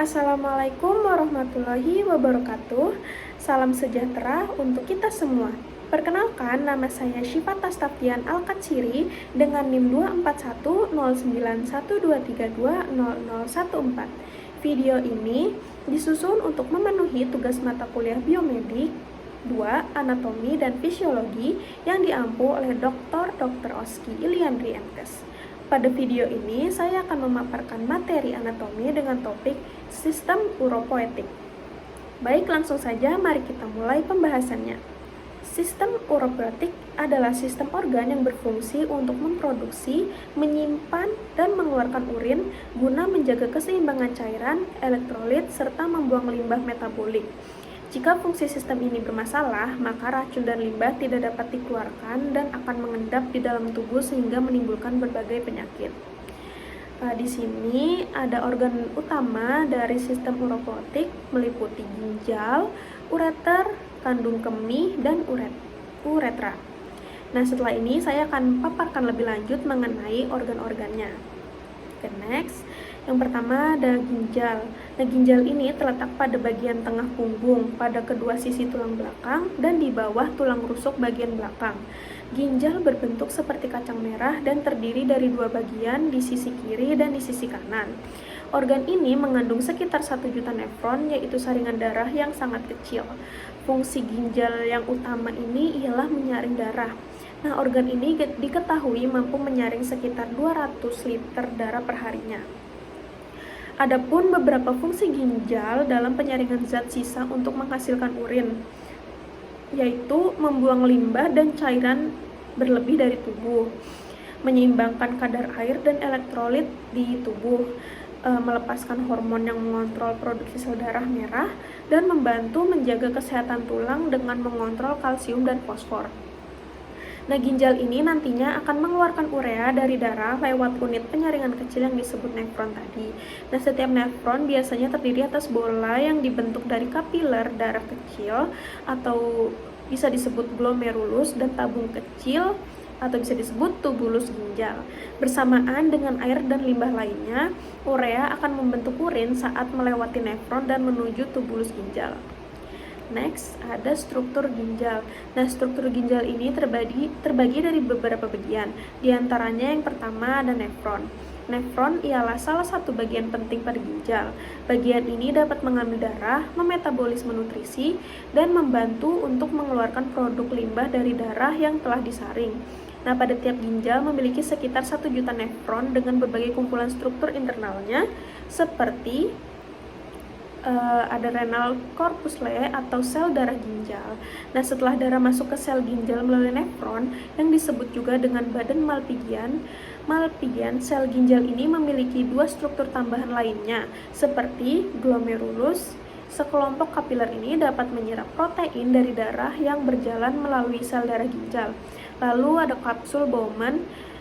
Assalamualaikum warahmatullahi wabarakatuh. Salam sejahtera untuk kita semua. Perkenalkan, nama saya Syifa Tastafian Al-Katsiri dengan NIM 2410912320014. Video ini disusun untuk memenuhi tugas mata kuliah biomedik 2. Anatomi dan Fisiologi yang diampu oleh Dr. Oski Iliandri MTes. Pada video ini, saya akan memaparkan materi anatomi dengan topik sistem uropoetik. Baik, langsung saja mari kita mulai pembahasannya. Sistem uropoetik adalah sistem organ yang berfungsi untuk memproduksi, menyimpan, dan mengeluarkan urin guna menjaga keseimbangan cairan, elektrolit, serta membuang limbah metabolik. Jika fungsi sistem ini bermasalah, maka racun dan limbah tidak dapat dikeluarkan dan akan mengendap di dalam tubuh sehingga menimbulkan berbagai penyakit. Di sini ada organ utama dari sistem uropoetik meliputi ginjal, ureter, kandung kemih, dan uretra. Nah, setelah ini saya akan paparkan lebih lanjut mengenai organ-organnya. Next, yang pertama ada ginjal. Nah, ginjal ini terletak pada bagian tengah punggung, pada kedua sisi tulang belakang, dan di bawah tulang rusuk bagian belakang. Ginjal berbentuk seperti kacang merah dan terdiri dari dua bagian di sisi kiri dan di sisi kanan. Organ ini mengandung sekitar 1 juta nefron, yaitu saringan darah yang sangat kecil. Fungsi ginjal yang utama ini ialah menyaring darah. Nah, organ ini diketahui mampu menyaring sekitar 200 liter darah perharinya. Adapun beberapa fungsi ginjal dalam penyaringan zat sisa untuk menghasilkan urin, yaitu membuang limbah dan cairan berlebih dari tubuh, menyeimbangkan kadar air dan elektrolit di tubuh, melepaskan hormon yang mengontrol produksi sel darah merah, dan membantu menjaga kesehatan tulang dengan mengontrol kalsium dan fosfor. Nah, ginjal ini nantinya akan mengeluarkan urea dari darah lewat unit penyaringan kecil yang disebut nefron tadi. Nah, setiap nefron biasanya terdiri atas bola yang dibentuk dari kapiler darah kecil atau bisa disebut glomerulus dan tabung kecil atau bisa disebut tubulus ginjal. Bersamaan dengan air dan limbah lainnya, urea akan membentuk urin saat melewati nefron dan menuju tubulus ginjal. Next, ada struktur ginjal. Nah, struktur ginjal ini terbagi dari beberapa bagian. Di antaranya yang pertama ada nefron. Nefron ialah salah satu bagian penting pada ginjal. Bagian ini dapat mengambil darah, memetabolisme nutrisi, dan membantu untuk mengeluarkan produk limbah dari darah yang telah disaring. Nah, pada tiap ginjal memiliki sekitar 1 juta nefron dengan berbagai kumpulan struktur internalnya seperti ada renal corpuscle atau sel darah ginjal. Nah, setelah darah masuk ke sel ginjal melalui nefron yang disebut juga dengan badan Malpighian, sel ginjal ini memiliki dua struktur tambahan lainnya seperti glomerulus. Sekelompok kapiler ini dapat menyerap protein dari darah yang berjalan melalui sel darah ginjal. Lalu ada kapsul Bowman,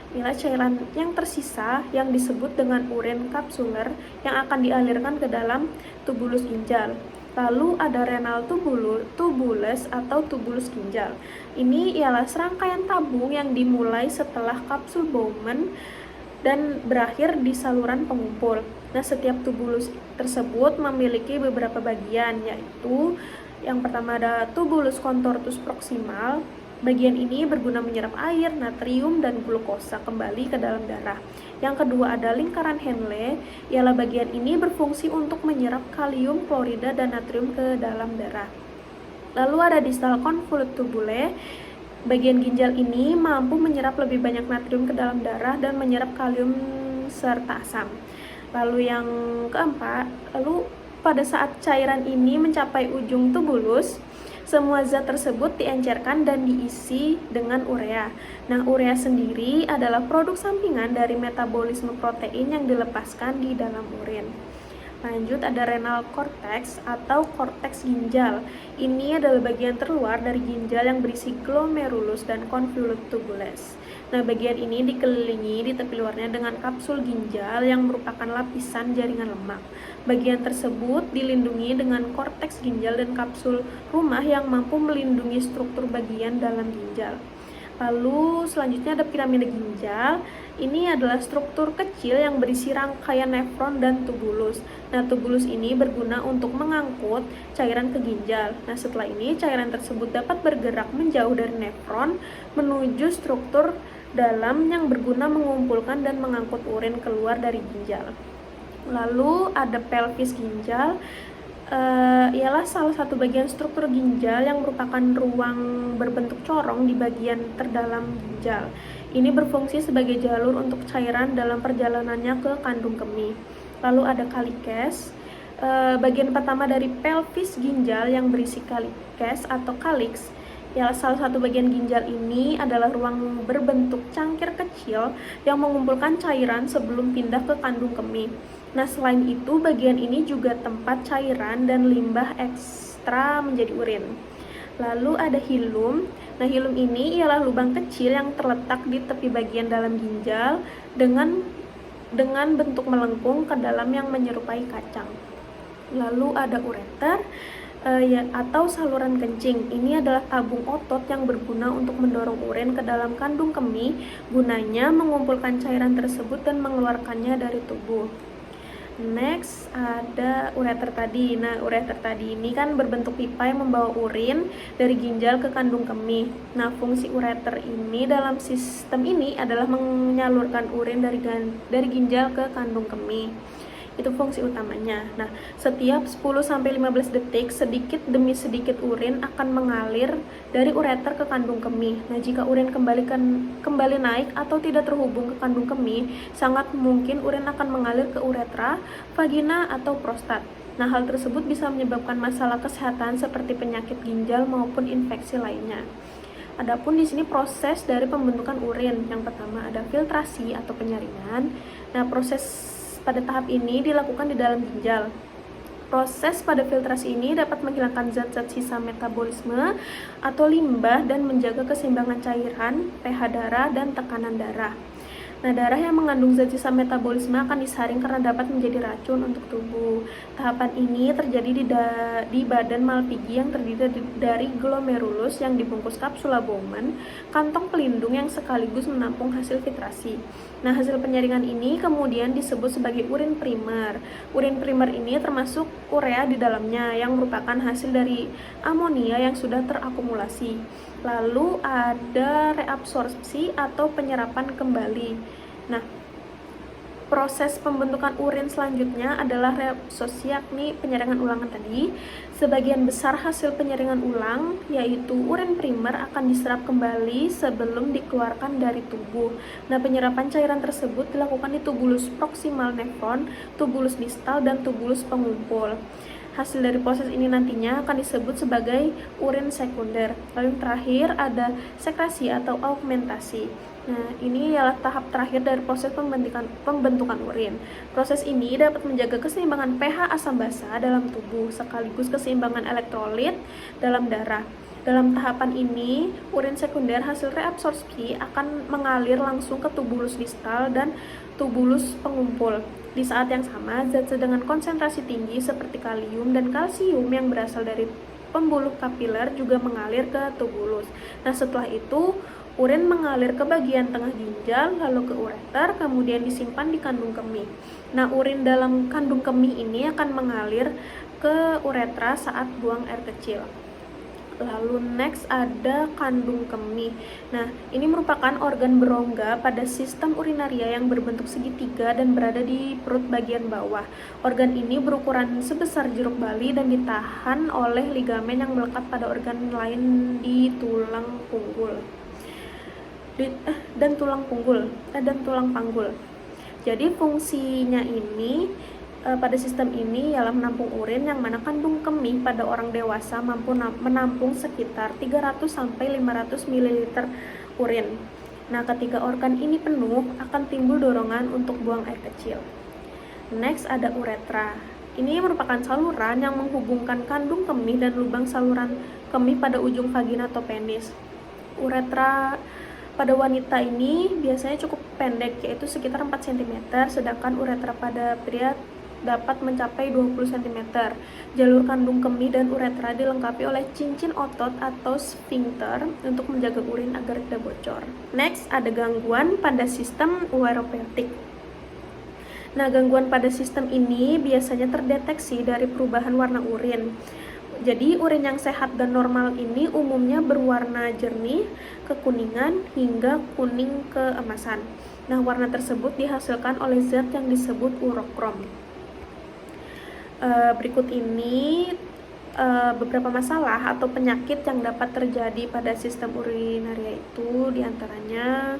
inilah cairan yang tersisa yang disebut dengan urin kapsuler yang akan dialirkan ke dalam tubulus ginjal. Lalu ada renal tubulus atau tubulus ginjal. Ini ialah serangkaian tabung yang dimulai setelah kapsul Bowman dan berakhir di saluran pengumpul. Nah, setiap tubulus tersebut memiliki beberapa bagian, yaitu yang pertama ada tubulus contortus proximal. Bagian ini berguna menyerap air, natrium, dan glukosa kembali ke dalam darah. Yang kedua ada lingkaran Henle, ialah bagian ini berfungsi untuk menyerap kalium, klorida, dan natrium ke dalam darah. Lalu ada distal convolute tubule. Bagian ginjal ini mampu menyerap lebih banyak natrium ke dalam darah dan menyerap kalium serta asam. Lalu yang keempat, pada saat cairan ini mencapai ujung tubulus, semua zat tersebut diencerkan dan diisi dengan urea. Nah, urea sendiri adalah produk sampingan dari metabolisme protein yang dilepaskan di dalam urin. Lanjut ada renal cortex atau korteks ginjal. Ini adalah bagian terluar dari ginjal yang berisi glomerulus dan convolute tubules. Nah, bagian ini dikelilingi di tepi luarnya dengan kapsul ginjal yang merupakan lapisan jaringan lemak. Bagian tersebut dilindungi dengan korteks ginjal dan kapsul rumah yang mampu melindungi struktur bagian dalam ginjal. Lalu selanjutnya ada piramida ginjal. Ini adalah struktur kecil yang berisi rangkaian nefron dan tubulus. Nah, tubulus ini berguna untuk mengangkut cairan ke ginjal. Nah, setelah ini cairan tersebut dapat bergerak menjauh dari nefron menuju struktur dalam yang berguna mengumpulkan dan mengangkut urin keluar dari ginjal. Lalu ada pelvis ginjal. Ialah salah satu bagian struktur ginjal yang merupakan ruang berbentuk corong di bagian terdalam ginjal. Ini berfungsi sebagai jalur untuk cairan dalam perjalanannya ke kandung kemih. Lalu ada calicus. Bagian pertama dari pelvis ginjal yang berisi calicus atau calyx. Ya, salah satu bagian ginjal ini adalah ruang berbentuk cangkir kecil yang mengumpulkan cairan sebelum pindah ke kandung kemih. Nah, selain itu, bagian ini juga tempat cairan dan limbah ekstra menjadi urin. Lalu ada hilum. Nah, hilum ini ialah lubang kecil yang terletak di tepi bagian dalam ginjal dengan bentuk melengkung ke dalam yang menyerupai kacang. Lalu ada ureter atau saluran kencing. Ini adalah tabung otot yang berguna untuk mendorong urin ke dalam kandung kemih, gunanya mengumpulkan cairan tersebut dan mengeluarkannya dari tubuh. Next ada ureter tadi. Nah, ureter tadi ini kan berbentuk pipa yang membawa urin dari ginjal ke kandung kemih. Nah, fungsi ureter ini dalam sistem ini adalah menyalurkan urin dari ginjal ke kandung kemih. Itu fungsi utamanya. Nah, setiap 10-15 detik sedikit demi sedikit urin akan mengalir dari ureter ke kandung kemih. Nah, jika urin kembali naik atau tidak terhubung ke kandung kemih, sangat mungkin urin akan mengalir ke uretra, vagina, atau prostat. Nah, hal tersebut bisa menyebabkan masalah kesehatan seperti penyakit ginjal maupun infeksi lainnya. Adapun di sini proses dari pembentukan urin. Yang pertama ada filtrasi atau penyaringan. Nah, proses pada tahap ini dilakukan di dalam ginjal. Proses pada filtrasi ini dapat menghilangkan zat-zat sisa metabolisme atau limbah dan menjaga keseimbangan cairan, pH darah, dan tekanan darah. Nah, darah yang mengandung zat sisa metabolisme akan disaring karena dapat menjadi racun untuk tubuh. Tahapan ini terjadi di badan Malpighi yang terdiri dari glomerulus yang dibungkus kapsula Bowman, kantong pelindung yang sekaligus menampung hasil filtrasi. Nah, hasil penyaringan ini kemudian disebut sebagai urin primer. Urin primer ini termasuk urea di dalamnya yang merupakan hasil dari amonia yang sudah terakumulasi. Lalu ada reabsorpsi atau penyerapan kembali. Nah, proses pembentukan urin selanjutnya adalah reabsorpsi, yakni penyaringan ulangan tadi. Sebagian besar hasil penyaringan ulang, yaitu urin primer, akan diserap kembali sebelum dikeluarkan dari tubuh. Nah, penyerapan cairan tersebut dilakukan di tubulus proksimal nefron, tubulus distal, dan tubulus pengumpul. Hasil dari proses ini nantinya akan disebut sebagai urin sekunder. Lalu yang terakhir ada sekresi atau augmentasi. Nah, ini adalah tahap terakhir dari proses pembentukan urin. Proses ini dapat menjaga keseimbangan pH asam basa dalam tubuh sekaligus keseimbangan elektrolit dalam darah. Dalam tahapan ini, urin sekunder hasil reabsorpsi akan mengalir langsung ke tubulus distal dan tubulus pengumpul. Di saat yang sama, zat dengan konsentrasi tinggi seperti kalium dan kalsium yang berasal dari pembuluh kapiler juga mengalir ke tubulus. Nah, setelah itu, urin mengalir ke bagian tengah ginjal, lalu ke ureter, kemudian disimpan di kandung kemih. Nah, urin dalam kandung kemih ini akan mengalir ke uretra saat buang air kecil. Lalu next ada kandung kemih. Nah, ini merupakan organ berongga pada sistem urinaria yang berbentuk segitiga dan berada di perut bagian bawah. Organ ini berukuran sebesar jeruk bali dan ditahan oleh ligamen yang melekat pada organ lain di tulang punggul. Dan tulang panggul. Jadi fungsinya ini pada sistem ini ialah menampung urin, yang mana kandung kemih pada orang dewasa mampu menampung sekitar 300-500 ml urin. Nah, ketika organ ini penuh, akan timbul dorongan untuk buang air kecil. Next ada uretra. Ini merupakan saluran yang menghubungkan kandung kemih dan lubang saluran kemih pada ujung vagina atau penis. Uretra pada wanita ini biasanya cukup pendek, yaitu sekitar 4 cm, sedangkan uretra pada pria dapat mencapai 20 cm. Jalur kandung kemih dan uretra dilengkapi oleh cincin otot atau sphincter untuk menjaga urin agar tidak bocor. Next, ada gangguan pada sistem ureopetik. Nah, gangguan pada sistem ini biasanya terdeteksi dari perubahan warna urin. Jadi, urin yang sehat dan normal ini umumnya berwarna jernih, kekuningan, hingga kuning keemasan. Nah, warna tersebut dihasilkan oleh zat yang disebut urokrom. Berikut ini beberapa masalah atau penyakit yang dapat terjadi pada sistem urinaria itu, diantaranya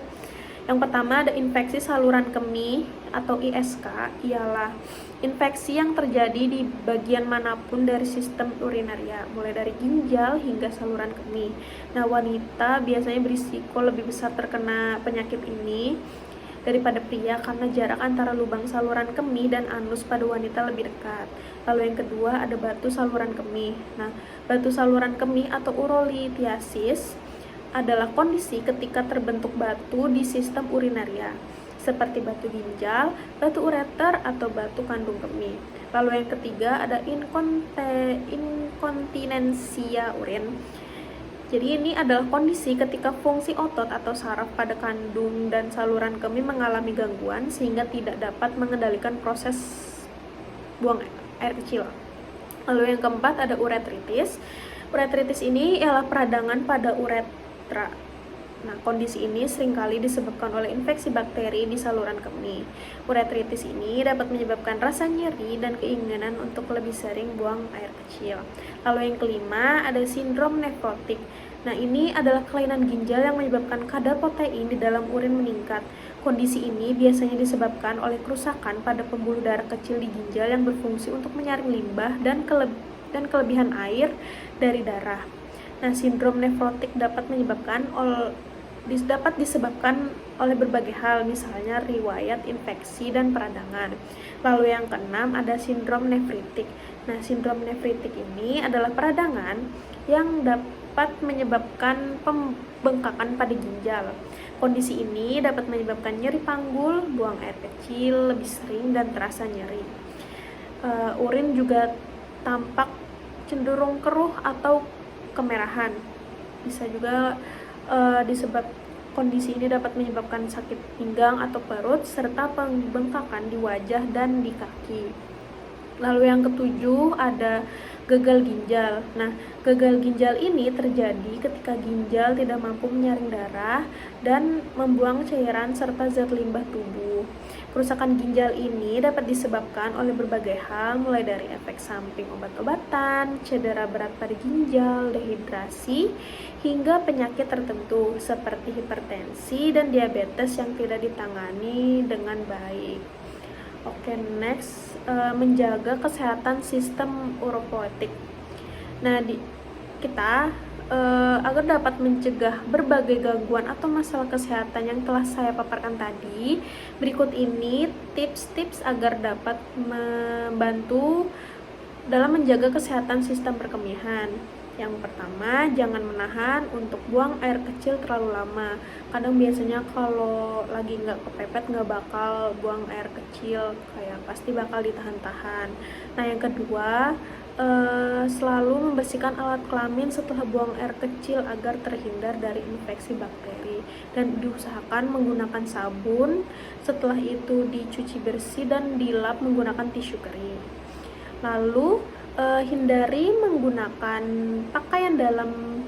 yang pertama ada infeksi saluran kemih atau ISK, ialah infeksi yang terjadi di bagian manapun dari sistem urinaria, mulai dari ginjal hingga saluran kemih. Nah, wanita biasanya berisiko lebih besar terkena penyakit ini daripada pria karena jarak antara lubang saluran kemih dan anus pada wanita lebih dekat. Lalu yang kedua ada batu saluran kemih. Nah, batu saluran kemih atau urolithiasis adalah kondisi ketika terbentuk batu di sistem urinaria, seperti batu ginjal, batu ureter, atau batu kandung kemih. Lalu yang ketiga ada inkontinensia urin. Jadi ini adalah kondisi ketika fungsi otot atau saraf pada kandung dan saluran kemih mengalami gangguan sehingga tidak dapat mengendalikan proses buang air kecil. Lalu yang keempat ada uretritis. Uretritis ini ialah peradangan pada uretra. Nah, kondisi ini seringkali disebabkan oleh infeksi bakteri di saluran kemih. Uretritis ini dapat menyebabkan rasa nyeri dan keinginan untuk lebih sering buang air kecil. Lalu yang kelima ada sindrom nefrotik. Nah, ini adalah kelainan ginjal yang menyebabkan kadar protein di dalam urin meningkat. Kondisi ini biasanya disebabkan oleh kerusakan pada pembuluh darah kecil di ginjal yang berfungsi untuk menyaring limbah dan kelebihan air dari darah. Nah, sindrom nefrotik dapat disebabkan oleh berbagai hal, misalnya riwayat infeksi dan peradangan. Lalu yang keenam ada sindrom nefritik. Nah, sindrom nefritik ini adalah peradangan yang dapat menyebabkan pembengkakan pada ginjal. Kondisi ini dapat menyebabkan nyeri panggul, buang air kecil lebih sering, dan terasa nyeri. Urin juga tampak cenderung keruh atau kemerahan. Bisa juga kondisi ini dapat menyebabkan sakit pinggang atau perut serta pembengkakan di wajah dan di kaki. Lalu yang ketujuh ada gagal ginjal. Nah, gagal ginjal ini terjadi ketika ginjal tidak mampu menyaring darah dan membuang cairan serta zat limbah tubuh. Kerusakan ginjal ini dapat disebabkan oleh berbagai hal, mulai dari efek samping obat-obatan, cedera berat pada ginjal, dehidrasi, hingga penyakit tertentu seperti hipertensi dan diabetes yang tidak ditangani dengan baik. Oke, next, menjaga kesehatan sistem uropoetik. Nah, kita agar dapat mencegah berbagai gangguan atau masalah kesehatan yang telah saya paparkan tadi, berikut ini tips-tips agar dapat membantu dalam menjaga kesehatan sistem perkemihan. Yang pertama, jangan menahan untuk buang air kecil terlalu lama. Kadang biasanya kalau lagi nggak kepepet nggak bakal buang air kecil, kayak pasti bakal ditahan-tahan. Nah, yang kedua, selalu membersihkan alat kelamin setelah buang air kecil agar terhindar dari infeksi bakteri, dan diusahakan menggunakan sabun. Setelah itu dicuci bersih dan dilap menggunakan tisu kering. Lalu hindari menggunakan pakaian dalam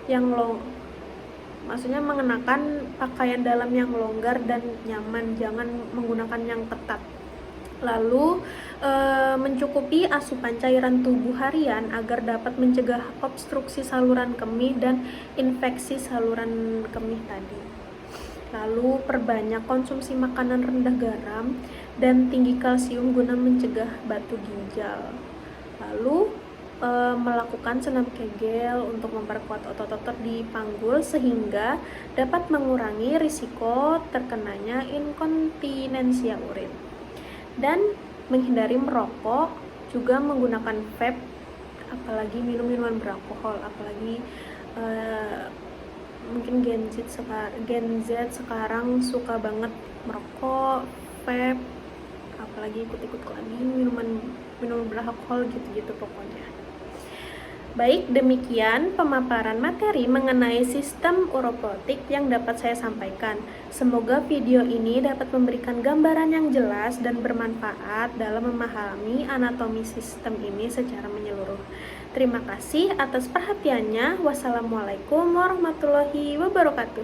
yang maksudnya mengenakan pakaian dalam yang longgar dan nyaman, jangan menggunakan yang ketat. Lalu mencukupi asupan cairan tubuh harian agar dapat mencegah obstruksi saluran kemih dan infeksi saluran kemih tadi. Lalu perbanyak konsumsi makanan rendah garam dan tinggi kalsium guna mencegah batu ginjal. Lalu melakukan senam kegel untuk memperkuat otot-otot di panggul sehingga dapat mengurangi risiko terkenanya inkontinensia urin. Dan menghindari merokok, juga menggunakan vape, apalagi minum-minuman beralkohol, apalagi mungkin Gen Z sekarang suka banget merokok, vape, apalagi ikut-ikut clubbing, minuman beralkohol gitu-gitu pokoknya. Baik, demikian pemaparan materi mengenai sistem uropotik yang dapat saya sampaikan. Semoga video ini dapat memberikan gambaran yang jelas dan bermanfaat dalam memahami anatomi sistem ini secara menyeluruh. Terima kasih atas perhatiannya. Wassalamualaikum warahmatullahi wabarakatuh.